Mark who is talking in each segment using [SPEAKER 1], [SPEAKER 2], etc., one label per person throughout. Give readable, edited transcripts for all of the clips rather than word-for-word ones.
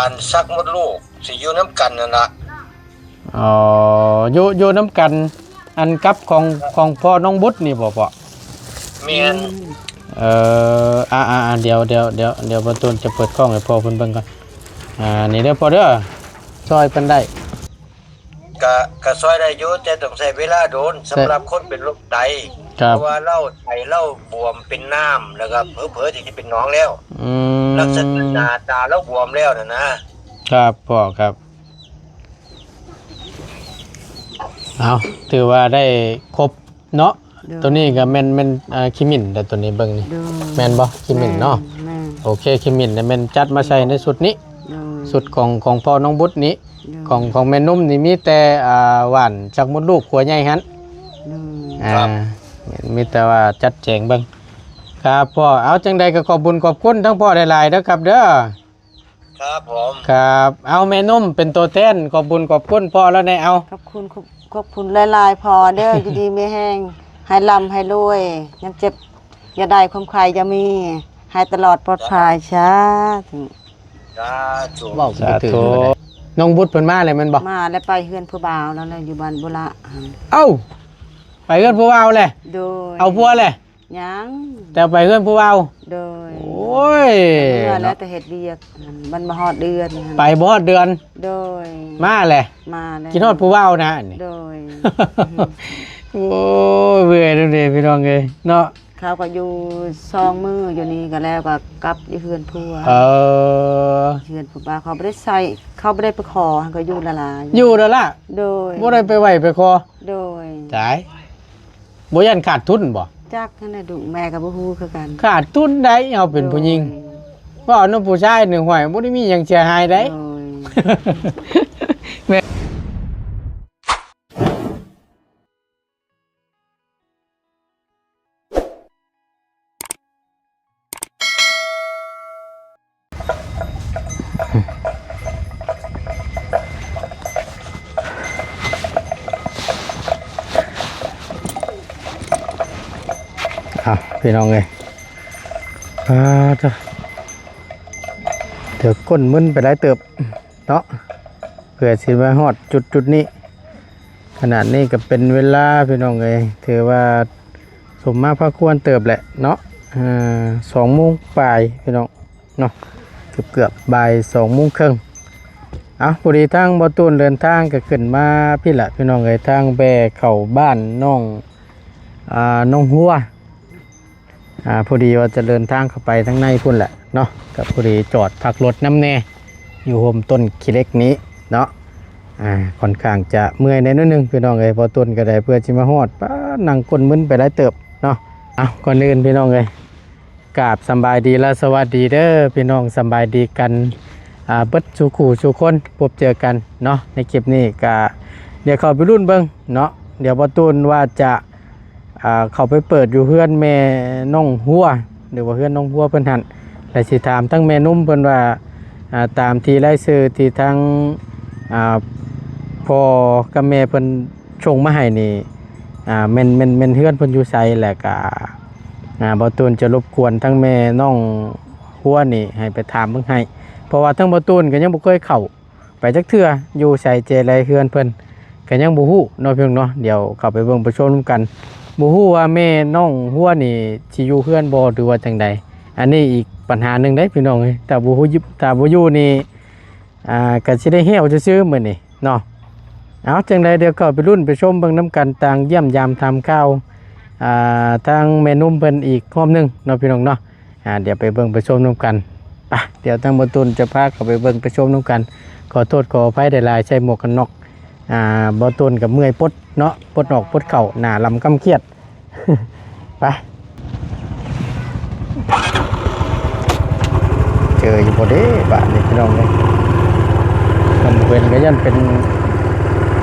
[SPEAKER 1] อันซักมดลูกสิอยู่น้ำกันนั่นละ
[SPEAKER 2] อ๋ออยู่น้ำกันอันกับของพ่อน้องบุตรนี่บ่พ่อ
[SPEAKER 1] เมียน
[SPEAKER 2] เดี๋ยวประตูจะเปิดกล้องให้พ่อเพิ่นเบิ่งก่อนนี่เด้อพ่อเด้อช่วยเพิ่นได้
[SPEAKER 1] กะซอยได้อยู่แต่ต้องใช้เวลาโดนสำหรับคนเป็นโรคไตเพราะว่าเล่าไตเล่าบวมเป็นน้ำแล้วก็เผลอๆที่จะเป็นน้องแล้วลักษณะหน้าตาเล่าบวมแล้วนะครับ
[SPEAKER 2] พ่อครับเอาถือว่าได้ครบเนาะตัวนี้ก็แม่นคิมินแต่ตัวนี้เบิ่งนี่แม่นบ่คิมินเนาะโอเคคิมินเนี่ยแม่นจัดมาใส่ในสุดนี้สุดของพ่อน้องบุตรนี้ของแม่นุ่มนี่มีแต่หวานจากมดลูกขัวใหญ่หั่นมีแต่ว่าจัดแจงเบิ่งครับพ่อเอาจังใดก็ขอบคุญขอบคุณทั้งพ่อหลายๆเด้อครับเด้อ
[SPEAKER 1] ครับผม
[SPEAKER 2] ครับเอาแม่นุ่มเป็นตัวแทนขอบคุญขอบคุณพ่อแล้วในเอา
[SPEAKER 3] ขอบคุณหลายๆพอเด้ออยู่ดีไม่แห้งให้ลำให้รวยยังเจ็บอย่าได้ความใครจะมีให้ตลอดปลอดภัยช้า
[SPEAKER 2] สาธุน้องบุตรเพิ่นมาเลยมันบอก
[SPEAKER 3] มาแล้วไปเฮือนผู้บ่าวแล้วเลยอยู่บ้านบุระ
[SPEAKER 2] เอ้าไปเฮือนผู้บ่าวเลย
[SPEAKER 3] โดย
[SPEAKER 2] เอาผัวเลย
[SPEAKER 3] ยัง
[SPEAKER 2] แต่ไปเฮือนผู้บ่าว
[SPEAKER 3] โดย
[SPEAKER 2] โอ้ย
[SPEAKER 3] เมื่อแล้วแต่เฮ็ดเวียกมันมาฮอดเดือน
[SPEAKER 2] ไปบ่ฮอดเดือน
[SPEAKER 3] โดย
[SPEAKER 2] มาเลยกินฮอดผู้บ่าวนะนี่
[SPEAKER 3] โดย
[SPEAKER 2] โอ้ยเบื่อเด้อพี่น้องเอ้ยเนาะ
[SPEAKER 3] เขาก็อยู่2 มื้ออยู่นี่ก็แล้วก็กลับอยู่เฮือนผัวเฮือนผู้บ่าวเขาบ่ได้ใส่เขาบ่ได้ไปขอก็อยู่ละลาย
[SPEAKER 2] อยู่แล้วล่ะ
[SPEAKER 3] โดย
[SPEAKER 2] บ่ได้ไปไหว้ไปขอ
[SPEAKER 3] โดย
[SPEAKER 2] ตายบ่ยันขาดทุนบ่
[SPEAKER 3] จักนั่นน่ะดุแม่ก็บ่ฮู้คือกัน
[SPEAKER 2] ขาดทุนได้เอาเป็นผู้หญิงว่าเอาน้องผู้ชายหนึ่งห้อยบ่ได้มีหยังเสียหายได้พี่น้องเลยเดี๋ยวก้นมึนไปได้เติบเนาะเผื่อสิมาฮอดจุดนี้ขนาดนี้ก็เป็นเวลาพี่น้องเลยถือว่าสมมาพระควรเติบแหละเนาะ2 โมงปลายพี่น้องเนาะเกือบบ่าย 2 โมงครึ่งพอดีทางบ่ตูนเดินทางก็ขึ้นมาพี่ละพี่น้องเลยทางแบกเข้าบ้านน้องหัวพอดีว่าจะเดินทางเข้าไปทั้งในพุ่นแหละเนาะกับพอดีจอดพักรถน้ำแน่อยู่โฮมต้นขี้เล็กนี้เนาะค่อนข้างจะเมื่อยในนิดนึงพี่น้องเลยพอต้นก็ได้เพื่อจิมาฮอดป้านั่งก้นมึนไปได้เติบเนาะก่อนอื่นพี่น้องเลยกราบสบายดีและสวัสดีเด้อพี่น้องสบายดีกันเบิดสู่ขู่สู่คนพบเจอกันเนาะในคลิปนี้ก็เดี๋ยวเข้าไปรุ่นเบิ้งเนาะเดี๋ยวพอต้นว่าจะเขาไปเปิดอยู่เพื่อนแม่น้องหัวหรือว่าเพื่อนน้องหัวเพิ่นหันและสิถามทั้งแม่นุ่มเพิ่นว่าตามที่ไล่ซื้อที่ทั้งพ่อกับแม่เพิ่นชงมาให้นี่แม่นเฮือนเพิ่นอยู่ไสแหละก็บ่ตูนจะรบกวนทั้งแม่น้องหัวนี่ให้ไปถามเบิ่งให้เพราะว่าทั้งบ่ตูนก็ยังบ่เคยเข้าไปจักเทื่ออยู่ไสเจไรเฮือนเพิ่นก็ยังบ่ฮู้เนาะเพียงเนาะเดี๋ยวเข้าไปเบิ่งไปชมกันบ่ฮู้ว่าแม่น้องหัวนี่สิอยู่เฮือนบ่หรือว่าจังใดอันนี้อีกปัญหาหนึงได้พี่น้องเอ้ยถ้าบ่ฮู้ถ้าบ่อยู่นี่ก็สิได้เหี่ยวซื่อๆมื้อนี้เนาะเอาจังใดเดี๋ยวก็ไปรุ่นไปชมเบิ่งนํกันต่างเยี่ยมยามทำข้าวทางแม่นุ่มเพิ่นอีกรอบนึงเนาะพี่น้องเนาะเดี๋ยวไปเบิ่งไปชมนํกันเดี๋ยวทางบ่ตุนจะพาเข้าไปเบิ่งไปชมนํกันขอโทษขออภัยหลายๆใส่หมวกกันน็อกบ่ตุนกับเมื่อยปดเนาะปดออกปดเข่าหน้าลำกำเครียดไปเจออยู่บ่เด้บ้านนี่พี่น้องเลยมันเป็นก็ยันเป็น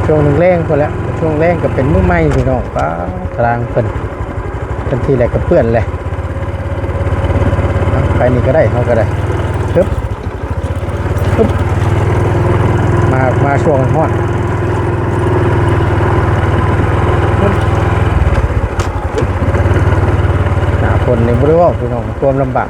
[SPEAKER 2] ช่วงแรงพอแล้วช่วงแรงก็เป็นมื้อใหม่พี่น้องป้าตารางเพิ่นทันทีแหละก็เปื้อนเลยไปนี่ก็ได้เฮาก็ได้ปึ๊บมาช่วงฮอดคนในบริเวณพี่น้องความลำบาก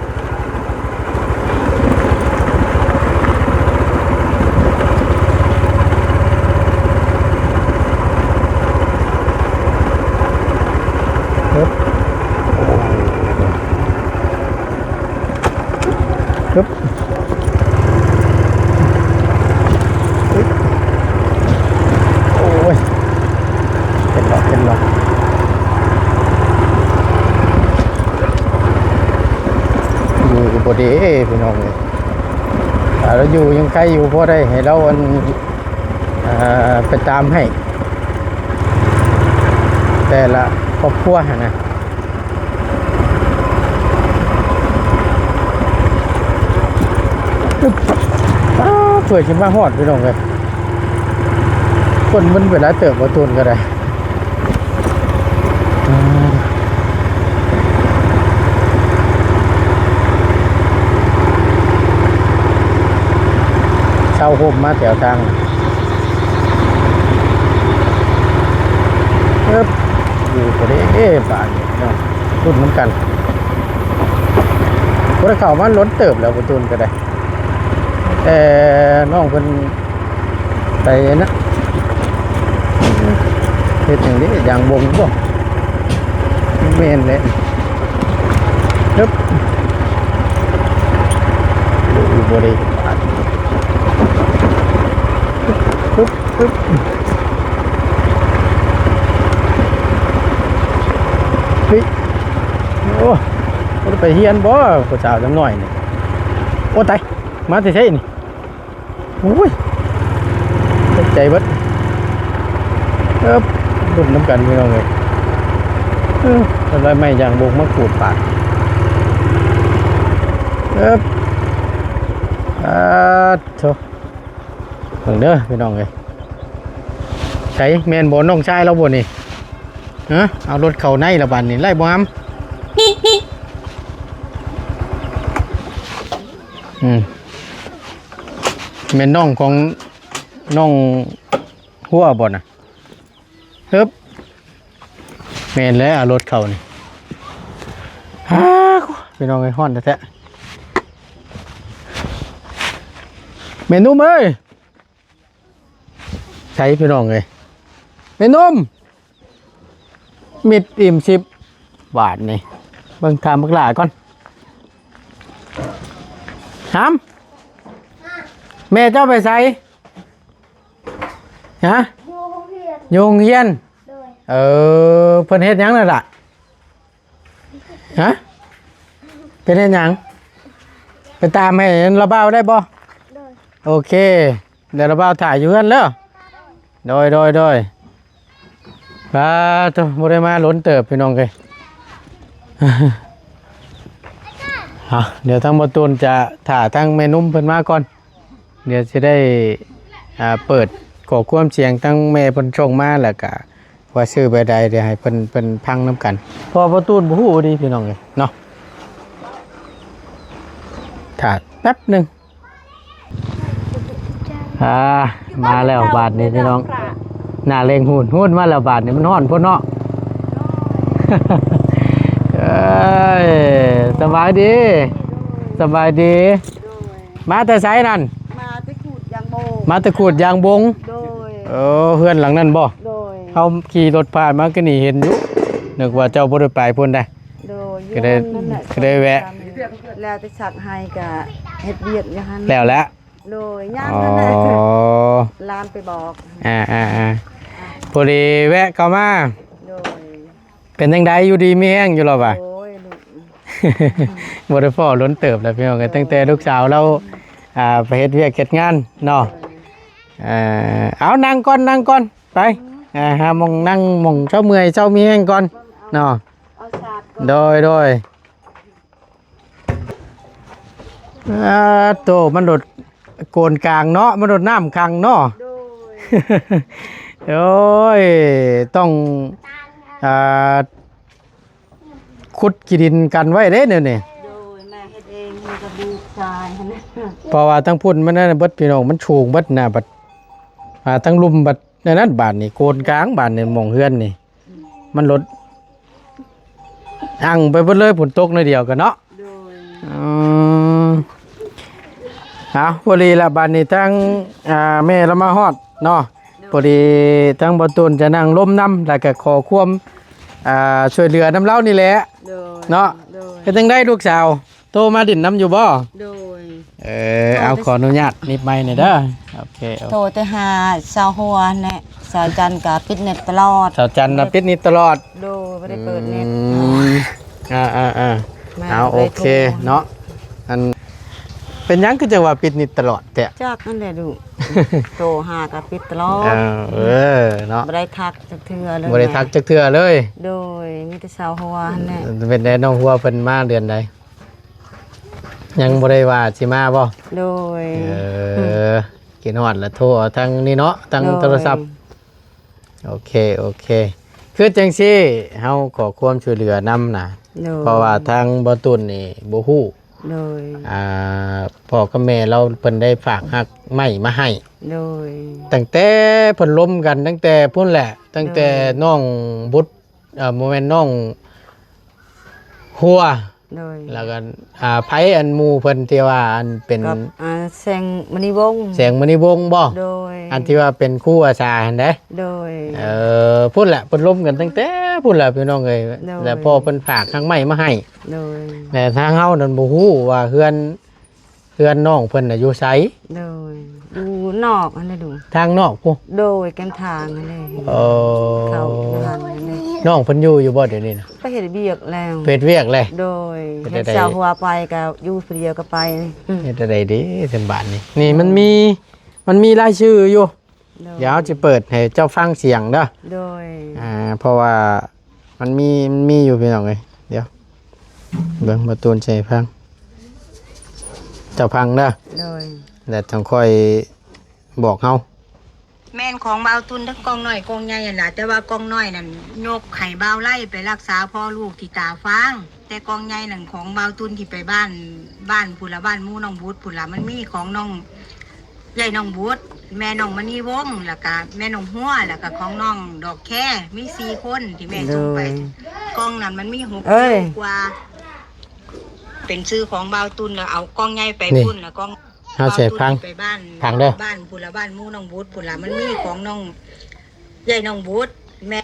[SPEAKER 2] ดีพี่น้องเลยถ้าเราอยู่ยังใครอยู่พอได้ให้เราไปตามให้แต่ละครอบครัวนะเพื่อชิมมาฮอดพี่น้องเลยคนมันเวลาเติบประตูนก็ได้เช่าห่มมาแถวทางอยู่ก็ได้ป่านเนาะรุ่นเหมือนกันพวกเขามันล้นเติบแล้วประตูนก็ได้แต่น้องคนไปนะเฮ็ดอย่างนี้อย่างบงบ่เมนเลยปึ๊บอยู่บริปึ๊บปึ๊บเฮ้ยโอ้ไปเฮียนบ่ผู้สาวจังหน่อยนี่โอ้ตายมาที่ใช่นี่โอ้ยตกใจเบิดรุ่นน้ำกันพี่น้องเลยอะไรไม่อย่างบงมะกรูดปากโถเบิ่งเด้อพี่น้องเลยใช้แมนบนน้องชายเราบนนี่เอารถเข่าในละบันนี่ไล่บ้ามแมนน้องของน้องหัวบ่น่ะแมนแล้วเอารถเข่านี่พี่น้องไอ้ห้อนแท้เมนุ่มเอ้ยใช้พี่น้องเลยเมนุ่มมิดอิ่ม10 บาทนี่เบิ่งทำบักหลาก่อนหามแม่เจ้าไปใส่ฮะโยงเฮียนเพิ่นเฮ็ดหยังนั่นล่ะฮะเป็นเฮ็ดหยังไปตามให้ระเบ้าได้บ่โอเคเดี๋ยวระเบ้าถ่ายอยู่เฮือนแล้วโดยตัวบ่ได้มาล้นเติบพี่น้องเอ้ยเดี๋ยวทางบ่ตูนจะถ่าทางแม่นุ่มเพิ่นมาก่อนเดี๋ยวสิได้เปิดขอความเสียงทั้งแม่เพิ่นส่งมาแล้วก็ว่าซื้อไปใดเดี๋ยวให้เพิ่นพังน้ำกันพอบ่ตูนบ่ฮู้ดีพี่น้องเอ้ยเนาะถ่าแป๊บนึงมาแล้วบาทนี้พี่น้องหน้าเร่งหุ่นมาแล้วบาทนี้มันฮ้อนพุ่นเนาะสบายดีมาแต่ไสนั่น
[SPEAKER 3] มาตะขูดยางบง
[SPEAKER 2] โดยเฮือนหลังนั้นบ่โดยเฮาขี่รถผ่านมาก็นี่เห็นอยู่นึกว่าเจ้าบ่ได้ไปพุ่นได้โดยก็ได้แวะ
[SPEAKER 3] แล้วจะสักให้ก็เฮ็ดเวียกอย่างนั้น
[SPEAKER 2] แล้ว
[SPEAKER 3] โดยย่างนั่นแหละลานไปบอก
[SPEAKER 2] พอดีแวะเข้ามาโดยเป็นจังไดอยู่ดีมีแห้งอยู่หรอป่ะโอ้ยลูกบ่ได้ฟ้อล้นเติบแล้วพี่น้องตั้งแต่ลูกสาวเราไปเฮ็ดเวียกเฮ็ดงานเนาะเอานั่งก่อนไปหามองนั่งมองเช้าเมื่อยเช้ามีแห้งก่อนเนาะโดยโตมันโดดโกนกลางเนาะมันโดดน้ำคังเนาะโอ้ยต้องขุดขี้ดินกันไว้เด้เนี่ยนี่
[SPEAKER 3] แม่เฮ็ดเองมีกระดูกทราย
[SPEAKER 2] เพราะว่าทั้งพุ่นมันนั่นเบิดพี่น้องมันชูงเบิดหน้าบัดทั้งลุมบัดในนั้นบาดนี่โกนกลางบาดนี่มองเฮือนนี่มันลดอังไปเบิดเลยฝนตกในเดียวกันเนาะพอดีละบาดนี้ทั้งแม่ละมาฮอดเนาะพอดีทั้งบ่ตูนจะนั่งล้มน้ำแล้วก็ขอความช่วยเหลือน้ำเล่านี่แหละเนาะเป็นจังได้ลูกสาวโตมาดินน้ำอยู่บ่เอาขออนุญาตนิบไม้หน่อยเด้อโอเค
[SPEAKER 3] โทรแต่หาสาวหัวเนี่ยสาวจันกับปิดเน็ตตลอด
[SPEAKER 2] สาวจันนะปิดเน็ตตลอด
[SPEAKER 3] ไม่ได้เปิดเน็ต
[SPEAKER 2] เอาโอเคเนาะ อันเป็นหยังคือจะว่าปิดนิดตลอดแต่
[SPEAKER 3] จักนั่นแหละดู โตหากับปิดตลอด
[SPEAKER 2] เนาะ
[SPEAKER 3] บ่ได้ทักจักเทื่อเลย
[SPEAKER 2] บ่ได้ทักจักเทื่อเลย
[SPEAKER 3] โดยมีแต่ชาวหัวนั่นแหละ
[SPEAKER 2] เป็นได้น้องหัวเพิ่นมาเดือนใดยังบ่ได้ว่าสิมาบ่
[SPEAKER 3] โดย
[SPEAKER 2] กินฮอดแล้วโทรเอาทางนี้เนาะทางโทรศัพท์โอเคคือจังซี่เฮาขอความช่วยเหลือนำน่ะ
[SPEAKER 3] โดย
[SPEAKER 2] เพราะว่าทางบ่ตุนนี่บ่ฮู้
[SPEAKER 3] โดย
[SPEAKER 2] พ่อกับแม่เราเพิ่นได้ฝากฮักไม้มาให้
[SPEAKER 3] โดย
[SPEAKER 2] ตั้งแต่เพิ่นล้มกันตั้งแต่พุ่นแหละ ตั้งแต่น้องบุตรโมเมนต์น้องหัว
[SPEAKER 3] โดย
[SPEAKER 2] แล้วก็ไผอันหมู่เพิ่นที่ว่าอันเป็น
[SPEAKER 3] กับแสงมณีวงศ์
[SPEAKER 2] แสงมณีวงศ์บ่
[SPEAKER 3] โดย
[SPEAKER 2] อันที่ว่าเป็นคู่อาชาหั่นเด้
[SPEAKER 3] โดย
[SPEAKER 2] พุ่นแหละเพิ่นล้มกันตั้งแต่พุ่นแหละพี่น้องเอ้ย
[SPEAKER 3] โดย
[SPEAKER 2] แล้วพ่อเพิ่นฝากฮักไม้มาให้
[SPEAKER 3] โดย
[SPEAKER 2] แต่ทางเฮานั่นบ่ฮู้ว่าเฮือนน้องเพิ่นน่ะอยู่ไส
[SPEAKER 3] โดยดูนอกอันนี้ดู
[SPEAKER 2] ทางนอกพุ
[SPEAKER 3] โดยแก้มทางอันนี้ เขาทางอันนี้
[SPEAKER 2] น้องเพิ่นอยู่บ่เดี๋ยวนี้นะ
[SPEAKER 3] ไปเห็นเบียกแล้ว
[SPEAKER 2] เพจเวียกเลย
[SPEAKER 3] โดย
[SPEAKER 2] เป็น
[SPEAKER 3] เห็น
[SPEAKER 2] ได้
[SPEAKER 3] ชาวหัวไปกับอยู่ผู้เดียวก็ไปอืม
[SPEAKER 2] เฮ็ดได้ดีเส้นบานนี่นี่มันมีรายชื่ออยู่
[SPEAKER 3] โดย
[SPEAKER 2] เดี๋ยวจะเปิดให้เจ้าฟังเสียงเด้อ
[SPEAKER 3] โดย
[SPEAKER 2] เพราะว่ามันมีอยู่พี่น้องเอ้ยเดี๋ยวเบิ่งมาตูนใจฟังเจ้าฟังเด้อ
[SPEAKER 3] โดย
[SPEAKER 2] แล้วต้องค่อยบอกเฮา
[SPEAKER 4] แม่นของเบาตุนทั้งกองน้อยกองใหญ่นั่นแหละแต่ว่ากองน้อยนั่นยกไข่เบาไล่ไปรักษาพ่อลูกที่ตาฟางแต่กองใหญ่นั่นของเบาตุนที่ไปบ้านผุนละบ้านหมู่น้องบุตรผุนละมันมีของน้องใหญ่น้องบุตรแม่น้องมณีวงศ์แล้วก็แม่น้องหัวแล้วก็ของน้องดอกแค่มี4คนที่แม่
[SPEAKER 3] โด
[SPEAKER 4] ส่งไป
[SPEAKER 3] ย
[SPEAKER 4] กองนั้นมันมี6
[SPEAKER 3] เอ้ย
[SPEAKER 4] กว่า เป็นชื่อของเบาตุนแล้วเอากองใหญ่ไปพุ่นแล้วกอง
[SPEAKER 2] เฮาสิฟัง
[SPEAKER 4] ไปบ้าน
[SPEAKER 2] ฟังเด้อ
[SPEAKER 4] บ้านผุนละบ้านหมู่น้องบุตรผุนละมันมีของน้องใหญ่น้องบุตรแม่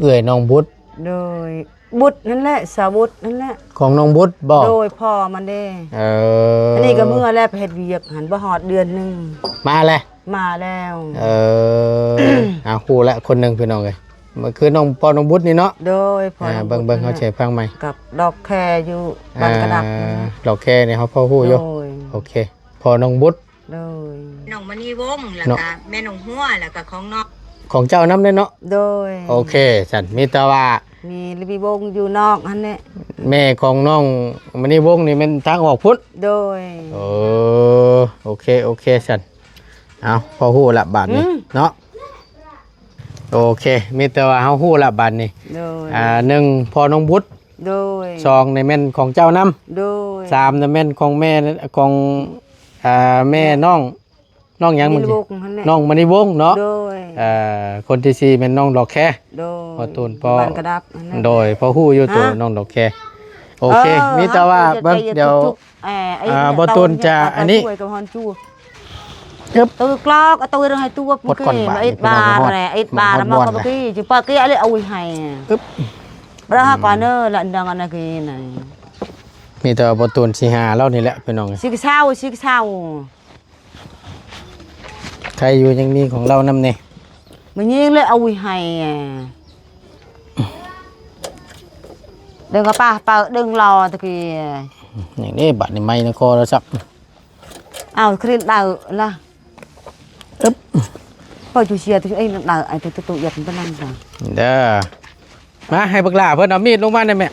[SPEAKER 2] เอื้อยน้องบุตร
[SPEAKER 3] โดยบุตรนั่นแหละสาวบุตรนั่นแหละ
[SPEAKER 2] ของน้องบุตรบ่
[SPEAKER 3] โดยพ่อมันเด้
[SPEAKER 2] เอ
[SPEAKER 3] อันนี้ก็เมื่อแล้วไปเฮ็ดเวียกหันบ่ฮอดเดือนหนึง
[SPEAKER 2] มาเลย
[SPEAKER 3] มาแล้ว
[SPEAKER 2] ครูละคนหนึงพี่น้องเอ้ยมันคือน้องบุตรนี่เนาะ
[SPEAKER 3] โดยพ่อน้องบุตร
[SPEAKER 2] เบิ่งเฮาสิฟังใหม่
[SPEAKER 3] กับดอกแคอยู่บ้านกระดักนั่นนะ
[SPEAKER 2] ดอกแค่นี่เขาพอฮู้อยู่
[SPEAKER 3] โดย
[SPEAKER 2] โอเค พอน้องบุตร
[SPEAKER 3] โดย
[SPEAKER 4] น้องมณีวงศ์แล้ว
[SPEAKER 2] เนาะ
[SPEAKER 4] ก็แม่น้องหัวแล้วก็ของน้อง
[SPEAKER 2] ของเจ้าน้ำได้เนาะ
[SPEAKER 3] โดย
[SPEAKER 2] โอเคสันมีแต่ว่า
[SPEAKER 3] มีลิบิวงอยู่นอกอันนี้
[SPEAKER 2] แม่ของน้องมันนี่วงนี่มันทางออกพุทธ
[SPEAKER 3] โดย
[SPEAKER 2] โอเคสันเอาพอฮู้ละบาทนี่
[SPEAKER 3] อืม
[SPEAKER 2] เนาะโอเคมีแต่ว่าเฮาฮู้ละบาทนี่
[SPEAKER 3] โดย
[SPEAKER 2] หนึ่งพอน้องบุตร
[SPEAKER 3] โดย
[SPEAKER 2] สองในแม่นของเจ้าน้
[SPEAKER 3] โดย
[SPEAKER 2] ำสามในแม่นของแม่ของแม่น้องหยัง
[SPEAKER 3] ลิ
[SPEAKER 2] มัน
[SPEAKER 3] บิ
[SPEAKER 2] สิ
[SPEAKER 3] วงอันนี้
[SPEAKER 2] น้องมันนี่วงเนาะ
[SPEAKER 3] โดย
[SPEAKER 2] คนที่สี่เป็นน้องดอกแค่
[SPEAKER 3] โดย
[SPEAKER 2] พอตูนพอ
[SPEAKER 3] บ้านกระดับอันนั้น
[SPEAKER 2] โดยพอฮู้อยู่ตัว
[SPEAKER 3] ฮะ
[SPEAKER 2] น้องดอกแค่โอเคมีแต่ว่าเบิ่งเดี๋ยว บ่ตูนจะอันนี้
[SPEAKER 3] ช่วยกับฮอนจู
[SPEAKER 2] Yep.
[SPEAKER 3] ตัวกลอกเอาตัวเรื่องให้ตัว
[SPEAKER 2] หมดก่อนบ่าย
[SPEAKER 3] ไอ้บาร์อะไรไอ้บาร์แล้วมันก็กี้จิปากี้อะไรเอาไว้ให้
[SPEAKER 2] ปึ๊บ
[SPEAKER 3] บ่ฮะก่อนเด้อละดังอันนั้นกี้น่ะ
[SPEAKER 2] มีแต่ว่าบ่ตูนสิหาเรานี่แหละพี่น้อง
[SPEAKER 3] สิกเช้าสิกเช้า
[SPEAKER 2] ใครอยู่ยังมีของเรานำนี่
[SPEAKER 3] มันยิงเลยเอาไว้ให้เดินกับป้าเดินรอตะกี้
[SPEAKER 2] อย่างนี้บัดนี่ไม่นะคอแล้วซับ
[SPEAKER 3] เอาครีนดาวล่ะ
[SPEAKER 2] อึ๊บ
[SPEAKER 3] พอจูเชียตัวไอ้ดาวไอ้ตัวหยัดมันนั่นจ้ะ
[SPEAKER 2] เด้อมาให้บักหล่าเพิ่นเอามีดลงมาได้แม่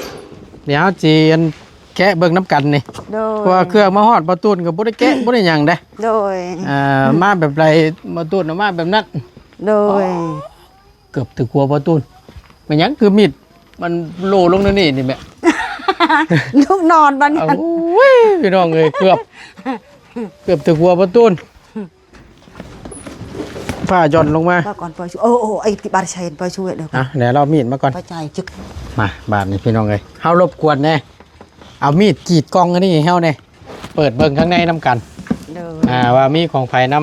[SPEAKER 2] เดี๋ยวจีอันแกะเบิ่งน้ำกันนี่
[SPEAKER 3] โดย
[SPEAKER 2] เพราะว่าเครื่องมาฮอดบ่ตูนก็บ่ได้แกะบ่ได้หยังเด้
[SPEAKER 3] โดย
[SPEAKER 2] มาแบบไรบ่ตูนเอามาแบบนั้น
[SPEAKER 3] โดย
[SPEAKER 2] เกือบถึงครัวบ่ตูนมันหยังคือมีดมันโลลงนี่นี่แม่
[SPEAKER 3] ลูกนอนบ้าน
[SPEAKER 2] เอา
[SPEAKER 3] นั้น
[SPEAKER 2] โอ้ยพี่น้องเอ้ยเกือบถึงครัวบ่ตูนผ้าหย่อนลงมา
[SPEAKER 3] ป้าก่อนไปช่วยโอ้ไอ้ที่บาร์ชัยไปช่วยเดี๋ยว
[SPEAKER 2] เดี๋ยวเรามีดมาก่อน
[SPEAKER 3] ไปใจจึก
[SPEAKER 2] มาบาดนี่พี่น้องเอ้ยเฮารบกวนแน่เอามีดกรีดกล้องอันนี้ให้เฮาแน่เปิดเบิ่งข้างในนํกัน
[SPEAKER 3] โดย
[SPEAKER 2] ว่ามีของไผน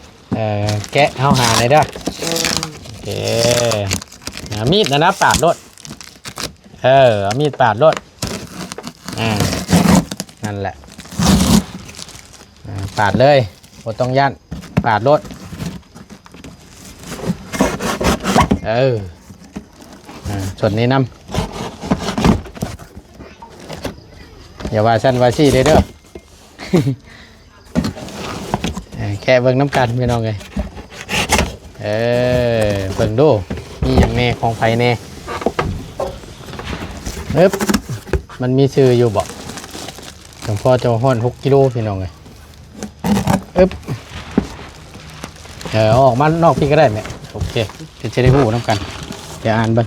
[SPEAKER 2] ำแกะเฮาหาได้เด้อโอเคมีดนะปาดรถเอามีดปาดรถนั่นแหละปาดเลยบ่ต้องย่านปาดรถส่วนนี้นำอย่าว่าสั้นว่าซี่เด้อ แค่เบิ่งน้ำกันพี่น้องเลยเบิ่งดูมีอย่างแน่ของไผแน่มันมีชื่ออยู่บ่หลวงพ่อจะห่อน6 กิโลพี่น้องเลยเอาออกมานอกพี่ก็ได้แม่โอเคจะได้รู้น้ำกันเดี๋ยวอ่านเบิ่ง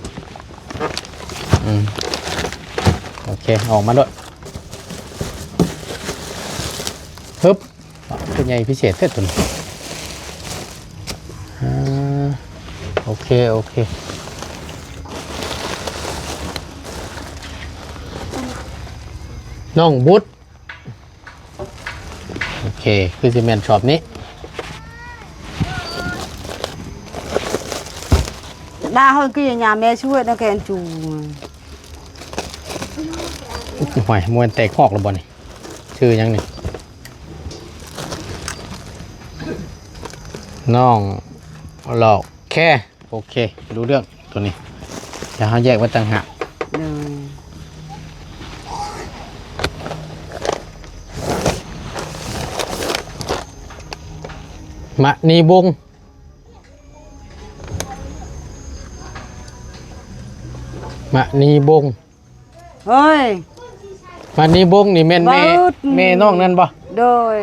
[SPEAKER 2] โอเคออกมาด้วยเป็นไงพิเศษเท่ตุนโอเคน้องบุ๊ดโอเคคือซีเมนต์ช็อปนี้
[SPEAKER 3] đa hơn kia nhà mẹช่วยnó kèn chủ
[SPEAKER 2] หอยมวนแตกหอกแล้วบ่นี่ชื่อยังนี่น้องหลอกแค่โอเครู้เรื่องตัวนี้เดี๋ยวเขาแยกไว้ต่างหาก
[SPEAKER 3] rồi
[SPEAKER 2] มะนีบงมะนีบง
[SPEAKER 3] ơi
[SPEAKER 2] มะนีบงนี่แม่นแม่น้องนั่นบ่
[SPEAKER 3] rồi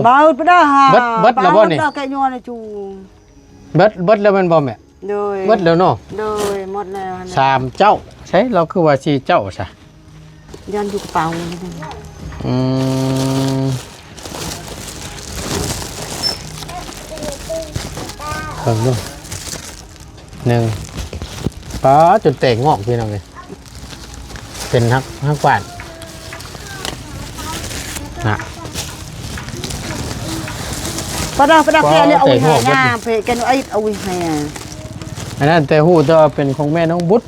[SPEAKER 2] บ
[SPEAKER 3] bao bữa đó hả
[SPEAKER 2] Bớt là bao này?
[SPEAKER 3] đó cái nho này chủ
[SPEAKER 2] เบิดแล้วแม่นบ่แม่
[SPEAKER 3] rồi
[SPEAKER 2] เบิดแล้วเนาะ
[SPEAKER 3] rồi một là
[SPEAKER 2] 3 เจ้าใช่เราคือว่า4 เจ้าซะ
[SPEAKER 3] dân chụp bào
[SPEAKER 2] เพิ่งดู1ป้าจนเตะงอกพี่น้องเลยเป็นฮักหวานน่ะ
[SPEAKER 3] bắt đầu cái này ui hay nha phải cái nó ấy ui hay à
[SPEAKER 2] อันนั้นแต่ฮู้แต่ว่าเป็นของแม่น้องบุ๊ด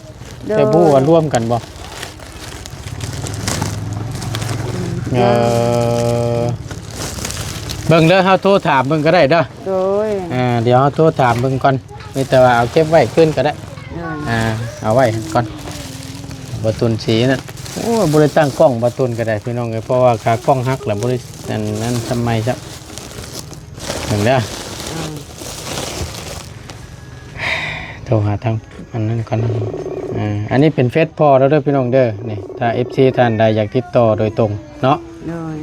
[SPEAKER 2] แต่บู้ว่าร่วมกันบ่เบิ่งเด้อเฮาโทรถามเบิ่งก็ได้เด้อ
[SPEAKER 3] rồi
[SPEAKER 2] เดี๋ยวเฮาโทรถามเบิ่งก่อนมีแต่ว่าเอาเก็บไว้ขึ้นก็ได้
[SPEAKER 3] rồi
[SPEAKER 2] เอาไว้ก่อนบะตุนสีนั่นโอ้บ่ได้ตั้งกล้องบะตุนก็ได้พี่น้องเอ้ยเพราะว่าขากล้องหักแล้วบ่ได้นั่นทำไมครับเบิ่งเด้อโทรหาทางอันนั้นก่อนอันนี้เป็นเฟซพ่อแล้วเด้อพี่น้องเด้อนี่ถ้า FC ท่านใดอยากติดต่อโดยตรงเนาะ
[SPEAKER 3] rồi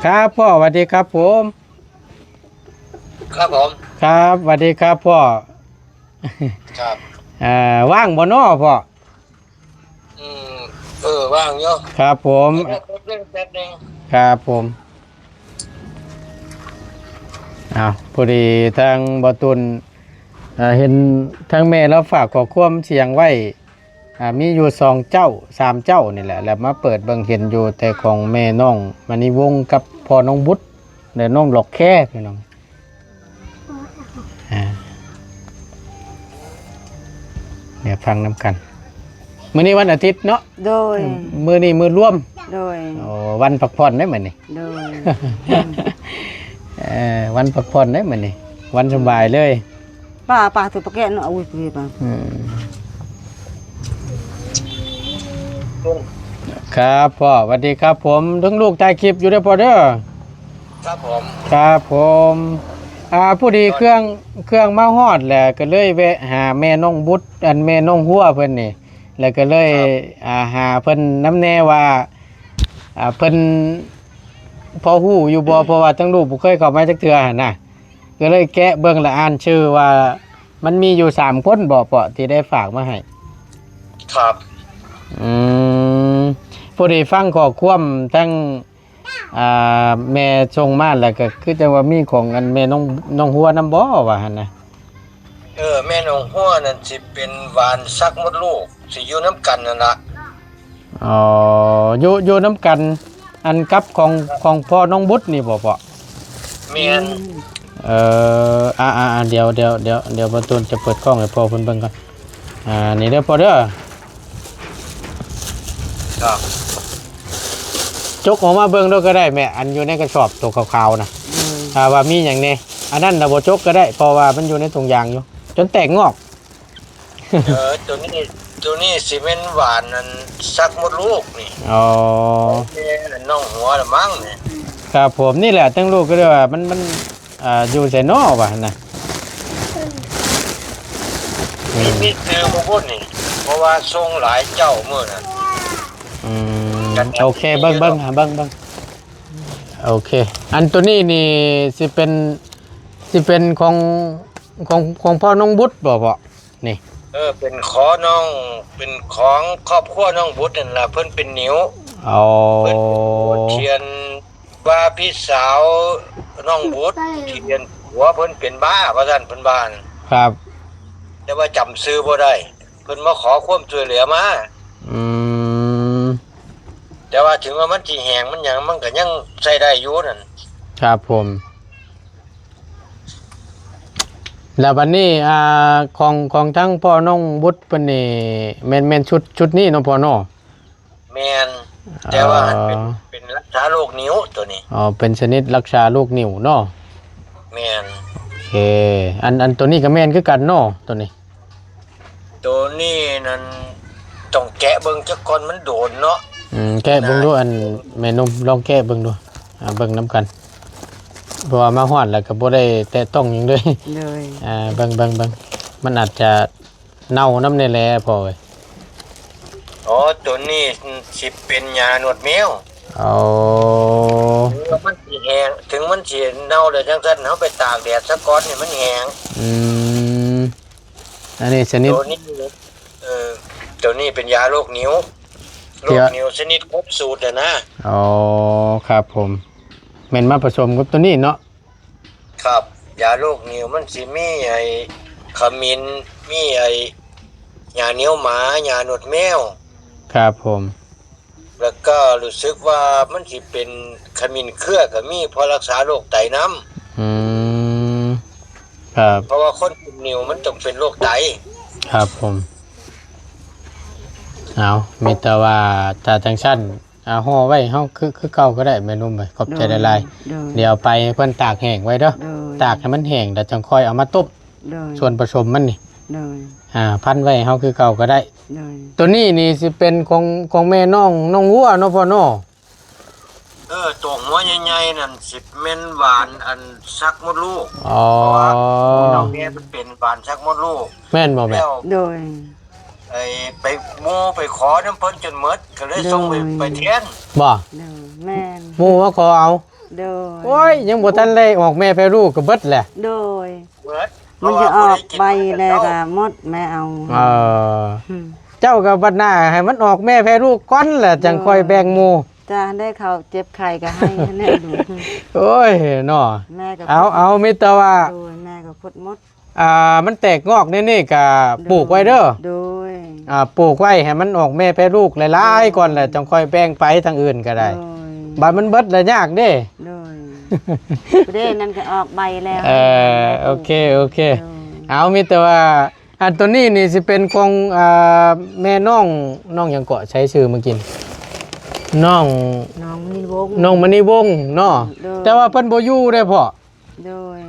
[SPEAKER 2] ครับพ่อสวัสดีครับผม
[SPEAKER 1] ครับผม
[SPEAKER 2] ครับสวัสดีครับพ่อ
[SPEAKER 1] ครับ
[SPEAKER 2] ว่างบ่น้อพ่อ
[SPEAKER 1] ว่างอยู่
[SPEAKER 2] ครับผม
[SPEAKER 1] แป๊บนึง
[SPEAKER 2] ครับผมพอดีทางบ่ตุนเห็นทางแม่เราฝากขอความเสียงไว้มีอยู่2 เจ้า 3 เจ้านี่แหละแล้วมาเปิดเบิ่งเห็นอยู่แต่ของแม่น้องมณีวงศ์กับพ่อน้องบุตรและน้องหลอกแค่พี่น้องเดี๋ยวฟังน้ำกันมื้อนี้วันอาทิตย์เนาะ
[SPEAKER 3] rồi
[SPEAKER 2] มื้อนี้มื้อร่วม
[SPEAKER 3] rồi
[SPEAKER 2] วันพักผ่อนได้มื้อนี้
[SPEAKER 3] rồi
[SPEAKER 2] วันพักผ่อนได้มื้อนี้วันสบายเลย
[SPEAKER 3] bà thì bà kẹn nó ui kìa bà
[SPEAKER 2] ครับพ่อสวัสดีครับผมทั้งลูกถ่ายคลิปอยู่เด้อพ่อเด้อ
[SPEAKER 1] ครับผม
[SPEAKER 2] ครับผมผู้ดีเครื่องมาฮอดแหละก็เลยแวะหาแม่น้องบุตรอันแม่น้องหัวเพิ่นนี่แล้วก็เลยหาเพิ่นน้ำแน่ว่าเพิ่นพอฮู้อยู่บ่เพราะว่าทั้งลูกบ่เคยเข้ามาจักเทื่อหั่นน่ะก็เลยแกะเบิ่งและอ่านชื่อว่ามันมีอยู่3 คนบ่เปาะที่ได้ฝากมาให้
[SPEAKER 1] ครับ
[SPEAKER 2] พอดีฟังข้อความทั้งแม่ส่งมาแล้วก็คือจะว่ามีของอันแม่น้องหัวนำบ่ว่าหั่นน่ะ
[SPEAKER 1] แม่น้องหัวนั่นสิเป็นหวานซักมดลูกสิอยู่น้ำกันนั่นล่ะ
[SPEAKER 2] อยู่น้ำกันอันกับของพ่อน้องบุตรนี่บ่เปาะ
[SPEAKER 1] แม่น
[SPEAKER 2] เดี๋ยวบ่ตูนจะเปิดกล้องให้พ่อเพิ่นเบิ่งก่อนนี่เด้อพ่อเด้อ
[SPEAKER 1] ครับ
[SPEAKER 2] จกออกมาเบิ่งด้วยก็ได้แม่อันอยู่ในกระสอบตัวขาวๆนะว่ามีอย่างนี้อันนั้นนะบ่จกก็ได้เพราะว่ามันอยู่ในถุงยางอยู่จนแตกงอก
[SPEAKER 1] ตัวนี้ ตัวนี้ซีเมนต์หวานนั่นซักมดลูกนี่
[SPEAKER 2] อ๋อ
[SPEAKER 1] น้องหัวละมั้งเนี่ย
[SPEAKER 2] ครับผมนี่แหละตั้งลูกก็เรียกว่ามันอยู่ใส่นอกว่ะนะ
[SPEAKER 1] มีคือมาพูดนี่เพราะว่าทรงหลายเจ้าเมื่อน่ะ
[SPEAKER 2] โอเคเบิ้งหาเบิ้งโอเคอันตัวนี้นี่สิเป็นของพ่อน้องบุตรบ่พ่อนี่
[SPEAKER 1] เป็นขอน้องเป็นของครอบครัวน้องบุตรนั่นล่ะเพิ่นเป็นนิ้ว
[SPEAKER 2] อ๋อ
[SPEAKER 1] เพิ่นเทียนว่าพี่สาวน้องบุตรเทียนหัวเพิ่นเป็นบ้าว่าซั่นเพิ่นบ้าน
[SPEAKER 2] ครับ
[SPEAKER 1] แต่ว่าจำชื่อบ่ได้เพิ่นมาขอความช่วยเหลือมา
[SPEAKER 2] อืม
[SPEAKER 1] แต่ว่าถึงว่ามันสิแห้งมันหยังมันก็ยังใช้ได้อยู่นั่น
[SPEAKER 2] ครับผมแล้ววันนี้ของทั้งพ่อน้องบุตรเพิ่นนี่แม่นชุดนี้เนาะพ่อเนาะ
[SPEAKER 1] แม่นแต่ว่ามันเป็นรักษาโรคนิ้วตัวนี้
[SPEAKER 2] อ๋อเป็นชนิดรักษาโรคนิ่วเนาะ
[SPEAKER 1] แม่น
[SPEAKER 2] โอเคอันตัวนี้ก็แม่นคือกันเนาะตัวนี้
[SPEAKER 1] ตัวนี้นั่นต้องแกะเบิ่งจักก่อนมันโดนเนาะ
[SPEAKER 2] แกะเบิ่งดูอันแม่นมลองแกะเบิ่งดูเบิ่งน้ำกันเพราะว่ามาฮอดแล้วก็บ่ได้แตะต้องหยังเลย
[SPEAKER 3] เลย
[SPEAKER 2] เบิ่งมันอาจจะเน่าน้ำในแลพอเว้ย
[SPEAKER 1] อ๋อตัวนี้สิเป็นยาหนวดแมว
[SPEAKER 2] เอา
[SPEAKER 1] ถึงว่ามันสิแห้งถึงมันสิเน่าแล้วจังซั่นเฮาไปตากแดดซะก่อนนี่มันแห้ง
[SPEAKER 2] อันนี้ชนิด
[SPEAKER 1] ตัวนี้ตัวนี้เป็นยาโรคนิ้วโรคนิ้วชนิดครบสูตรนะ
[SPEAKER 2] อ๋อครับผมแม่นมาผสมกับตัวนี้เนาะ
[SPEAKER 1] ครับยาโรคนิ้วมันสิมีไอ้ขมิ้นมีไอ้ยาเหนียวหมายาหนวดแมว
[SPEAKER 2] ครับผม
[SPEAKER 1] แล้วก็รู้สึกว่ามันสิเป็นขมิ้นเครือก็มีพอรักษาโรคไตน้ำ
[SPEAKER 2] ครับ
[SPEAKER 1] เพราะว่าคนเป็นนิ้วมันต้องเป็นโรคไต
[SPEAKER 2] ครับผมเอามีแต่ว่าถ้าจังซั่นห่อไว้เฮาคือเก่าก็ได้แม่นุ่มไปขอบใจหลายๆเดี๋ยวไปเพิ่นตากแห้งไว้เด้อตากให้มันแห้งแล้วจังค่อยเอามาต้มส่วนผสมมันนี่พันไว้เฮาคือเก่าก็ได้ตัวนี้นี่สิเป็นของแม่น้องวัวเนาะพ่อเนาะ
[SPEAKER 1] ตัวหัวใหญ่ๆนั่นสิเม่นหวานอันซักมดลูก
[SPEAKER 2] อ๋อ
[SPEAKER 1] น้องแม่มันเป็นหวานซักมดลูก
[SPEAKER 2] แม่นบ่แม่
[SPEAKER 1] แล้ว
[SPEAKER 3] โดย
[SPEAKER 1] ไปโม่ไปขอน้ำเพิ่นจนหมดก็เลยส่งไปเทียน
[SPEAKER 2] บ่
[SPEAKER 3] โดยแม่น
[SPEAKER 2] หมู่ว่าขอเอา
[SPEAKER 3] โดย
[SPEAKER 2] โอ้ยยังบ่ทันได้ออกแม่แพ้ลูกก็เบิดแหละ
[SPEAKER 3] โดย
[SPEAKER 1] หมด
[SPEAKER 3] มันจะออกใบแล้วก็หมดแม่เอา
[SPEAKER 2] เจ้ากับบัดหน้าให้มันออกแม่แพ้ลูกก่อนแหละจังค่อยแบ่งหมู่
[SPEAKER 3] จะได้เขาเจ็บไข้ก็ให้แน่ดู
[SPEAKER 2] โอ้ยเนาะ
[SPEAKER 3] แม่ก็
[SPEAKER 2] เอามีแต่ว่า
[SPEAKER 3] โดยแม่ก็พดมด
[SPEAKER 2] มันแตกงอกนี่ก็ปลูกไว้เด้อ
[SPEAKER 3] โดย
[SPEAKER 2] ปลูกไว้ให้มันออกแม่แพ้ลูกหลายๆก่อนแหละจังค่อยแบ่งไปทางอื่นก็ได้
[SPEAKER 3] โดย
[SPEAKER 2] บัดมันเบิดแล้วยากเด้
[SPEAKER 3] โดยประเด็นนั้นก็ออกใบแล้ว
[SPEAKER 2] โอเคเอามีแต่ว่าอันตัวนี้นี่สิเป็นของแม่น้องหยังเกาะใช้ชื่อเมื่อกี้น้อง
[SPEAKER 3] น้องมีวง
[SPEAKER 2] น้องมณีวงศ์เนาะแต่ว่าเพิ่นบ่อยู่ได้พ่อ
[SPEAKER 3] โดย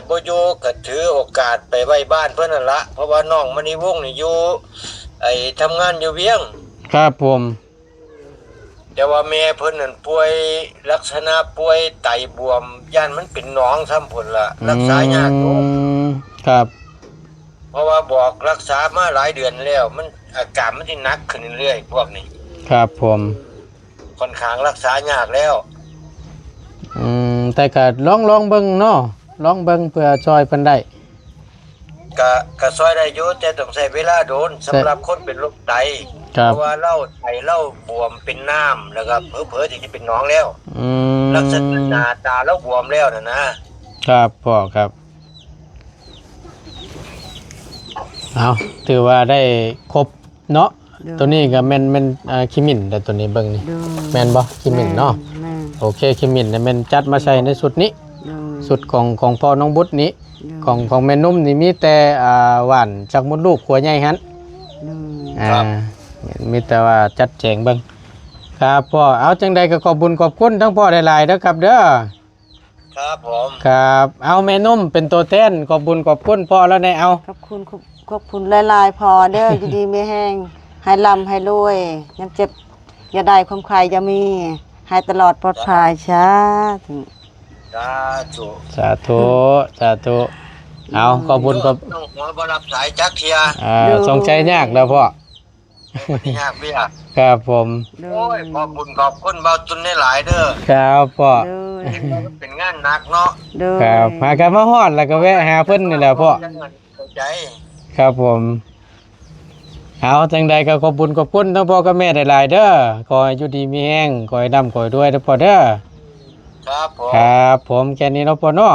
[SPEAKER 1] บ่อยู่ก็ถือโอกาสไปไว้บ้านเพิ่นนั่นละเพราะว่าน้องมณีวงศ์นี่อยู่ทำงานอยู่เวียง
[SPEAKER 2] ครับผม
[SPEAKER 1] แต่ว่าแม่เพิ่นนั่นป่วยลักษณะป่วยไตบวมย่านมันเป็นหนองซ้ำพุ่นละรักษายากอยู่
[SPEAKER 2] ครับ
[SPEAKER 1] เพราะว่าบอกรักษามาหลายเดือนแล้วมันอาการมันสิหนักขึ้นเรื่อยๆพวกนี้
[SPEAKER 2] ครับผม
[SPEAKER 1] ค่อนข้างรักษายากแล้ว
[SPEAKER 2] แต่ก็ลองเบิ่งเนาะลองเบิ่งเพื่อช่วยเพิ่นได้
[SPEAKER 1] ก็ซอยได้อยู่แต่ต้องใช้เวลาโดนสำหรับคนเป็นโรคไต
[SPEAKER 2] ครับ
[SPEAKER 1] เพราะว่าไตบวมเป็นน้ำแล้วก็เผลอๆที่จะเป็นหนองแล้ว ลักษณะหน้าตาบวมแล้วนะครับ
[SPEAKER 2] พ่อครับเอาถือว่าได้ครบเนาะตัวนี้ก็แม่นคิมินแต่ตัวนี้เบิ่งนี่
[SPEAKER 3] โดย
[SPEAKER 2] แม่นบ่คิมินเนาะ
[SPEAKER 3] แม่
[SPEAKER 2] โอเคคิมินเนี่ยแม่นจัดมาใส่ในสุดนี้
[SPEAKER 3] โดย
[SPEAKER 2] สุดของพ่อน้องบุตรนี้ของแม่นุ่มนี่มีแต่หวานจากมดลูกขัวใหญ่หัน
[SPEAKER 3] โดย
[SPEAKER 2] มีแต่ว่าจัดแจงเบิ่งครับพ่อเอาจังใดก็ขอบคุญขอบคุณทั้งพ่อหลายๆเด้อครับเด้อ
[SPEAKER 1] ครับผม
[SPEAKER 2] ครับเอาแม่นุ่มเป็นตัวแทนขอบคุญขอบคุณพ่อแล้วในเอา
[SPEAKER 3] ขอบคุณหลายๆพอเด้อ อยู่ดีไม่แห้งให้ลำให้รวยยังเจ็บอย่าได้ความใครจะมีให้ตลอดปลอดภัยช้าธุ
[SPEAKER 1] สาธุ
[SPEAKER 2] สาธุสาธุเอาขอบคุณขอบ
[SPEAKER 1] ต้องหัวบ่รับสายจักเทีย
[SPEAKER 2] สงใจยากแล้วพ่อ
[SPEAKER 1] ที่ยากเบี้ย
[SPEAKER 2] ครับผม
[SPEAKER 3] เด้
[SPEAKER 1] โอ้ยขอบคุณเบาตุนได้หลายเด้อ
[SPEAKER 2] ครับพ่อ
[SPEAKER 3] เด้อ
[SPEAKER 1] เป็นงานหนักเนาะ
[SPEAKER 3] เด้อ
[SPEAKER 2] ครับมากันมาฮอดแล้วก็แวะหาเพิ่นนี่แหละพ่อ
[SPEAKER 1] เข้าใจ
[SPEAKER 2] ครับผมเอาจังใดก็ขอบคุณทั้งพ่อกับแม่หลายๆเด้อขอให้อยู่ดีมีแรงขอให้ร่ำขอให้รวยเด้อพ่อเด้อ
[SPEAKER 1] ครับผม
[SPEAKER 2] ครับผมแค่นี้เนาะพ่อเนาะ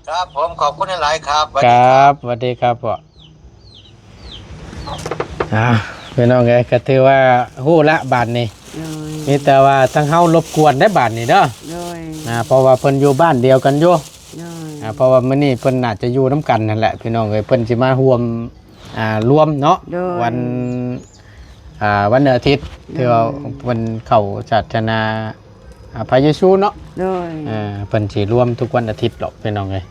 [SPEAKER 1] ครับผมขอบคุณหลายครับ
[SPEAKER 2] ครับสวัสดีครับพ่อพี่น้องเอ้ยก็ถือว่าฮู้ละบาดนี้
[SPEAKER 3] เด้อ
[SPEAKER 2] มีแต่ว่าทั้งเฮารบกวนได้บาดนี้เด้อ
[SPEAKER 3] เด้อ
[SPEAKER 2] เพราะว่าเพิ่นอยู่บ้านเดียวกันอยู่
[SPEAKER 3] เด้อ
[SPEAKER 2] เพราะว่ามื้อนี้เพิ่นน่าจะอยู่นํกันนั่นแหละพี่น้องเอ้ยเพิ่นสิมาร่วมรวมเนาะวันอาทิตย์ที่ว่าวันเข้าศาสนาพระเยซูเนาะ
[SPEAKER 3] เด้อ
[SPEAKER 2] เพิ่นสิรวมทุกวันอาทิตย์หรอกพี่น้องเอ้ย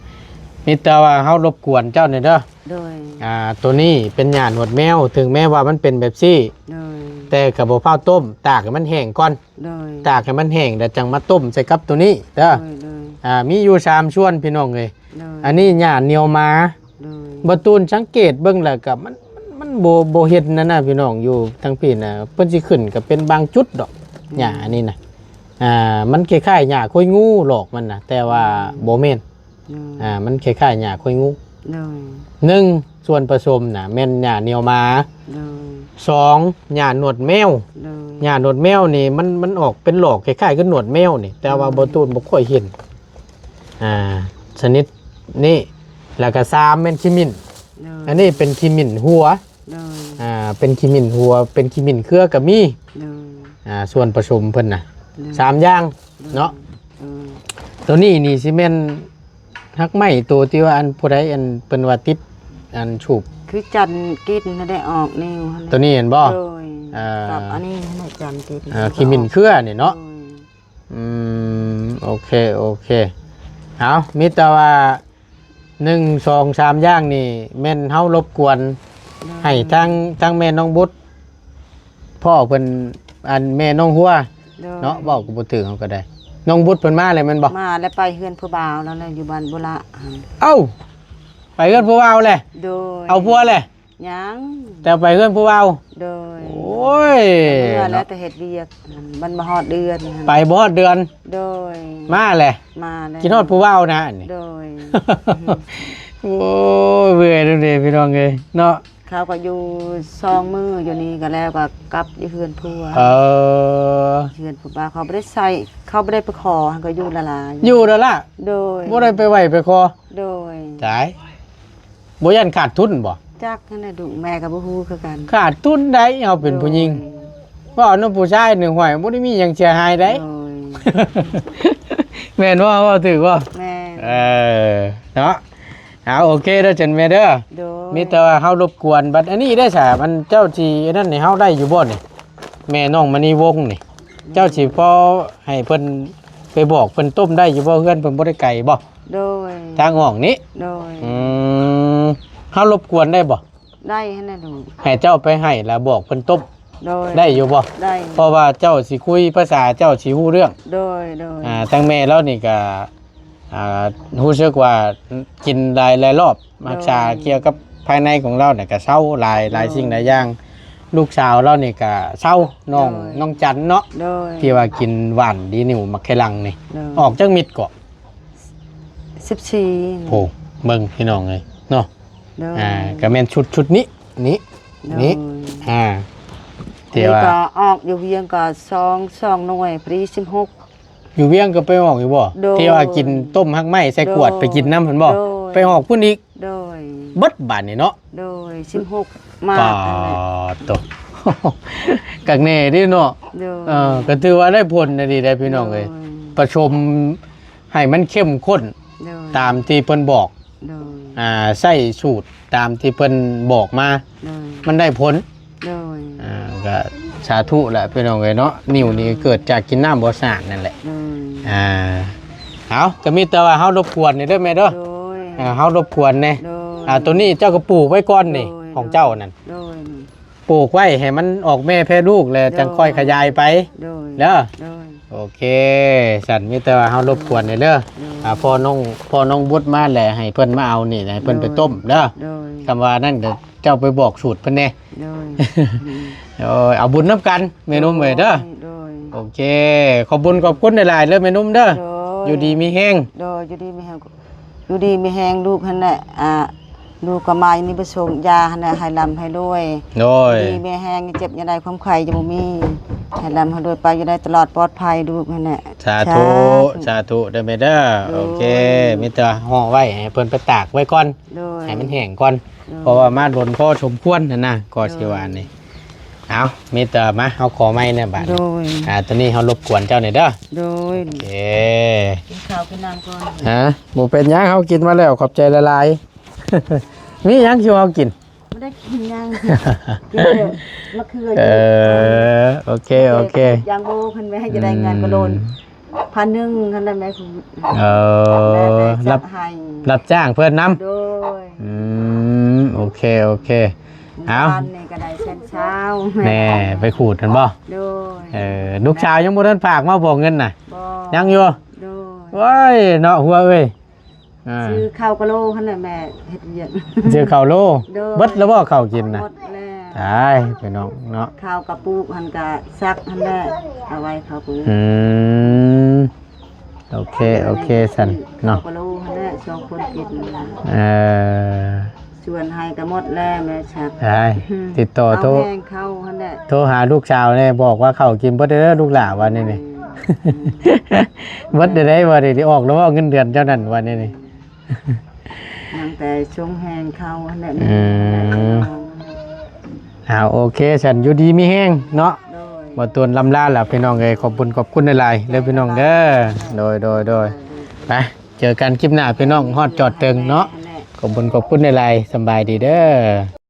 [SPEAKER 2] มีแต่ว่าเฮารบกวนเจ้านี่เด้อ
[SPEAKER 3] เด้อ
[SPEAKER 2] ตัวนี้เป็นหญ้าหนวดแมวถึงแม้ว่ามันเป็นแบบซี่
[SPEAKER 3] เด้อ
[SPEAKER 2] แต่ก็บ่พาต้มตากให้มันแห้งก่อน
[SPEAKER 3] เด้อ
[SPEAKER 2] ตากให้มันแห้งแล้วจังมาต้มใส่กับตัวนี้เด้อ
[SPEAKER 3] เด้อ
[SPEAKER 2] มีอยู่3ส่วนพี่น้องเอ้ย
[SPEAKER 3] เด้อ
[SPEAKER 2] อันนี้หญ้าเหนียวมา
[SPEAKER 3] เด้อ
[SPEAKER 2] บ่ตูนสังเกตเบิ่งแล้วก็มันบ่เฮ็ดนั่นน่ะพี่น้องอยู่ทางพี่น่ะเพิ่นสิขึ้นก็เป็นบางจุดดอกหญ้าอันนี้น่ะมันคล้ายๆหญ้าค้อยงูหลอกมันน่ะแต่ว่าบ่แม่นมันคล้ายๆหญ้าค้อยงู
[SPEAKER 3] เด้อ
[SPEAKER 2] 1ส่วนผสมน่ะแม่นหญ้าเหนียวมา
[SPEAKER 3] เด้อ
[SPEAKER 2] 2หญ้าหนวดแมว
[SPEAKER 3] เด้อ
[SPEAKER 2] หญ้าหนวดแมวนี่มันออกเป็นหลอกคล้ายๆกับหนวดแมวนี่แต่ว่าบ่ตูนบ่ค่อยเห็นชนิดนี้แล้วก็3แม่นขี้มิ้น
[SPEAKER 3] เด้อ
[SPEAKER 2] อันนี้เป็นขี้มิ้นหัว
[SPEAKER 3] เด้อ
[SPEAKER 2] เป็นขี้มิ้นหัวเป็นขี้มิ้นเครือก็มี
[SPEAKER 3] เด้อ
[SPEAKER 2] ส่วนผสมเพิ่นน่ะ3อย่างเนาะตัวนี้นี่สิแม่นฮักไม้ตัวที่ว่าอันผู้ใดอันเพิ่นว่าติดอันฉูบ
[SPEAKER 3] คือจันกินได้ออกนิ้ว
[SPEAKER 2] ตัวนี้เห็นบ่
[SPEAKER 3] โดย กับอันนี้ให้จันกิน
[SPEAKER 2] ขี้มิ้นเครือนี่เนาะโอเคเอามีแต่ว่า1 2 3อย่างนี่แม่นเฮารบกวนให้ทั้งแม่น้องบุตรพ่อเพิ่นอันแม่น้องหัวเนาะบอกกูบ่ถึงเฮาก็ได้น้องบุตรเพิ่นมาเลยแม่นบ่
[SPEAKER 3] มาแล้วไปเฮือนผู้บ่าวแล้วอยู่บ้านบุระ
[SPEAKER 2] เอ้าไปเฮือนผู้เอาแหละ
[SPEAKER 3] โดย
[SPEAKER 2] เอาผัวแหละ
[SPEAKER 3] ยัง
[SPEAKER 2] แต่ไปเฮือนผู้เอา
[SPEAKER 3] โดย
[SPEAKER 2] โอ้ย
[SPEAKER 3] เมื่อแล้วแต่เฮ็ดเวียกมันมาฮอดเดือน
[SPEAKER 2] ไปบ่ฮอดเดือน
[SPEAKER 3] โดย
[SPEAKER 2] มาแหละ
[SPEAKER 3] มาแล้ว
[SPEAKER 2] กินฮอดผู้เอานะอันนี้
[SPEAKER 3] โดย
[SPEAKER 2] โอ้ยเบื่อดูดิพี่น้องเอ้ยเนาะ
[SPEAKER 3] เขาก็อยู่2มื้ออยู่นี่ก็แล้วก็กลับอยู่เฮือนผัว
[SPEAKER 2] เออ
[SPEAKER 3] เฮือนผู้บ่าวเขาบ่ได้ใส่เขาบ่ได้ไปขอก็อยู่ละลาย
[SPEAKER 2] อยู่แล้วล่ะ
[SPEAKER 3] โดย
[SPEAKER 2] บ่ได้ไปไหวไปคอ
[SPEAKER 3] โดย
[SPEAKER 2] จ่ายบ่ยันขาดทุนบ่
[SPEAKER 3] จักนั่นน่ะดุแม่ก็บ่ฮู้คือกัน
[SPEAKER 2] ขาดทุนได้เฮาเป็นผู้หญิงว่าเอาน้องผู้ชายหนึ่งหอยบ่ได้มีหยังเสียหายได้
[SPEAKER 3] โดย
[SPEAKER 2] แม่นว่าถือว่า
[SPEAKER 3] แม่
[SPEAKER 2] เนาะเอาโอเคเด้อจันแม่เด้อ
[SPEAKER 3] โดย
[SPEAKER 2] มีแต่ว่าเฮารบกวนบัดอันนี้ได้ซะมันเจ้าสิอันนั้นนี่เฮาได้อยู่บ่นี่แม่น้องมณีวงศ์นี่ เจ้าสิพอให้เพิ่นไปบอกเพิ่นต้มได้อยู่บ่เฮือนเพิ่นบ่ได้ไกลบ่
[SPEAKER 3] โดย
[SPEAKER 2] ทางห้องนี้
[SPEAKER 3] โดย
[SPEAKER 2] เฮารบกวนได้บ่
[SPEAKER 3] ได้ให้น่ะดู
[SPEAKER 2] ให้เจ้าไปให้แล้วบอกเพิ่นต้ม
[SPEAKER 3] โดย
[SPEAKER 2] ได้อยู่บ่
[SPEAKER 3] ได้
[SPEAKER 2] เพราะว่าเจ้าสิคุยภาษาเจ้าสิฮู้เรื่อง
[SPEAKER 3] โดยโดย
[SPEAKER 2] ทั้งแม่แล้วนี่ก็รู้สึกว่ากินหลายรอบรักษาเกี่ยวกับภายในของเราเนี่ยก็เศร้าหลายสิ่งหลายอย่างลูกสาวเรานี่ก็เศร้าน้องจันเนาะ
[SPEAKER 3] โดย
[SPEAKER 2] ที่ว่ากินหวานดีนิ่วมักไคลังนี่
[SPEAKER 3] โดย
[SPEAKER 2] ออกจากมิดเกาะ
[SPEAKER 3] 14
[SPEAKER 2] โหเบิ่งพี่น้องเลยเนาะ
[SPEAKER 3] โดย
[SPEAKER 2] ก็แม่นชุดนี้นี่
[SPEAKER 3] โดย
[SPEAKER 2] นี่ที่
[SPEAKER 3] นี่
[SPEAKER 2] ว่า
[SPEAKER 3] ก็ออกอยู่เวียงก็2หน่วยปรี16
[SPEAKER 2] อยู่เวียงก็ไปออกอยู่บ่
[SPEAKER 3] โดย
[SPEAKER 2] ที่ว่ากินต้มฮักไม้ใส่ขวด
[SPEAKER 3] โดย
[SPEAKER 2] ไปกินน้ำเพิ่นบ่
[SPEAKER 3] โดย
[SPEAKER 2] ไปออกพุ่นอีก
[SPEAKER 3] โดย
[SPEAKER 2] เบิดบาดนี่เนาะ
[SPEAKER 3] โดย16มา
[SPEAKER 2] ปาตว กักแน่ดิเนาะ
[SPEAKER 3] โดย
[SPEAKER 2] ก็ถือว่าได้ผลนะดีได้พี่น้องเลยประชมให้มันเข้มข้น
[SPEAKER 3] โดย
[SPEAKER 2] ตามที่เพิ่นบอก
[SPEAKER 3] โดย
[SPEAKER 2] ใส่สูตรตามที่เพิ่นบอกมา
[SPEAKER 3] โดย
[SPEAKER 2] มันได้ผล
[SPEAKER 3] โดย
[SPEAKER 2] ก็สาธุแหละพี่น้องเลยเนาะนิ้วนี่เกิดจากกินน้ำบ่สะอาดนั่นแหละ
[SPEAKER 3] โดย
[SPEAKER 2] เอ เอาก็มีแต่ว่าเฮารบกวนนี่เด้อแม่เด้อ
[SPEAKER 3] โดย
[SPEAKER 2] เฮารบกวนแน่
[SPEAKER 3] โดย
[SPEAKER 2] ตัวนี้เจ้าก็ปลูกไว้ก่อนนี่ของเจ้านั่น
[SPEAKER 3] โดย
[SPEAKER 2] ปลูกไว้ให้มันออกแม่แพร่ลูกแล้วจังค่อยขยายไป
[SPEAKER 3] โดย
[SPEAKER 2] เด้อ
[SPEAKER 3] โดย
[SPEAKER 2] โอเคสันมีแต่ว่าเฮารบกวนนี่เด้อพ่อน้องบุตรมาแหละให้เพิ่นมาเอานี่ให้เพิ่นไปต้มเด้อ
[SPEAKER 3] โดย
[SPEAKER 2] คำว่านั่นเด้อเจ้าไปบอกสูตรเพิ่นแน่
[SPEAKER 3] โดย
[SPEAKER 2] เอาบุญน้ำกันเมนุ่มเอ้ยเด้อ
[SPEAKER 3] โดย
[SPEAKER 2] โอเคขอบคุณหลายๆเด้อเมนุ่มเด้อ
[SPEAKER 3] โด
[SPEAKER 2] อยู่ดีมีแห้ง
[SPEAKER 3] โดยอยู่ดีมีแฮงอยู่ดีมีแฮงลูกหั่นแหละลูกก็มาอยู่นี่ประสงค์ยาหั่นน่ะให้ลำให้รวย
[SPEAKER 2] โดย
[SPEAKER 3] ดีมีแฮงเจ็บอย่าได้ความไข้จะบ่มีให้ลำให้รวยไปอยู่ได้ตลอดปลอดภัยลูกหั่นแหละ
[SPEAKER 2] สาธุสาธุเด้อแม่เด้อโอเคมีแต่ห่อไว้ให้เพิ่นไปตากไว้ก่อน
[SPEAKER 3] โดย
[SPEAKER 2] ให้มันแห้งก่อนเพราะว่ามาโดนพ่อสมควรนั่นนะก็สิว่านี่เอามีแต่มาเอาขอไม้เนี่ยบาด
[SPEAKER 3] โดย
[SPEAKER 2] ตอนนี้เฮารบกวนเจ้าหน่อยเด้อ
[SPEAKER 3] โดย
[SPEAKER 2] โอเค
[SPEAKER 3] กินข้าวกินน้ำก่อน
[SPEAKER 2] ฮะหมูเป็นหยังเขากินมาแล้วขอบใจละลาย มีหยังที่เขากิน
[SPEAKER 3] ไม่ได้กินยังกินเดี๋ยวมะเขือ
[SPEAKER 2] โอเคโอเค
[SPEAKER 3] ยางโบเพิ่นไว้ให้จะได้งานก็โดน1,000ท่านได้ไหมคุณ
[SPEAKER 2] รับ
[SPEAKER 3] ให้
[SPEAKER 2] รับจ้างเพื่อนน้
[SPEAKER 3] โดย
[SPEAKER 2] ำโอเคโอเคเอา
[SPEAKER 3] บ้านนี่ก็ได้เช้นเช้า
[SPEAKER 2] แน่ไปขูดกันบ่
[SPEAKER 3] โดย
[SPEAKER 2] ลูกชาวยังบ่ทันฝากมาบอกเงินน่ะ
[SPEAKER 3] บ่
[SPEAKER 2] ยังอยู่
[SPEAKER 3] โดย
[SPEAKER 2] ว้ายเนาะหัวเอ้ย
[SPEAKER 3] ซื้อข้าวกะโลหั่นน่ะแม่เฮ็ดเวียก
[SPEAKER 2] เจอข้าวโล
[SPEAKER 3] โดย
[SPEAKER 2] เบิดแล้วบ่ข้าวกินน่ะ
[SPEAKER 3] หมดแล้ว
[SPEAKER 2] ตายไปน้องเนาะ
[SPEAKER 3] ข้าวกระปุกหั่นก็ซักหั่นแหละเอาไว้ข้าวปุก
[SPEAKER 2] โอเคโอเคสันเนาะ
[SPEAKER 3] ข้าวกะโลหั่นแหละสองคนกิน
[SPEAKER 2] เออ
[SPEAKER 3] ส่วนให้ก็หมดแล้วแม่ชัก
[SPEAKER 2] ได้ติดต่อโทร
[SPEAKER 3] เอาแห้งเข้าหั่นแหละ
[SPEAKER 2] โทรหาลูกชาวเนี่ยบอกว่าเขากินบ่ได้เด้อลูกหลานวันนี้นี่ บ่ได้ว่าได้ออกแล้วว่าเงินเดือนเจ้านั้นวันนี้นี่
[SPEAKER 3] ตั้งแต่ช่วงแห้งเข้าหั่นแหละ
[SPEAKER 2] โอเคฉันอยู่ดีมีแห้งเนาะ
[SPEAKER 3] โดย
[SPEAKER 2] บ่ตวนลำลาล่ะพี่น้องเอ้ยขอบคุณหลายๆเด้อพี่น้องเด้อโดยไปเจอกันคลิปหน้าพี่น้องฮอดจอดเติงเนาะขอบคุณหลายๆสำบายดีเด้อ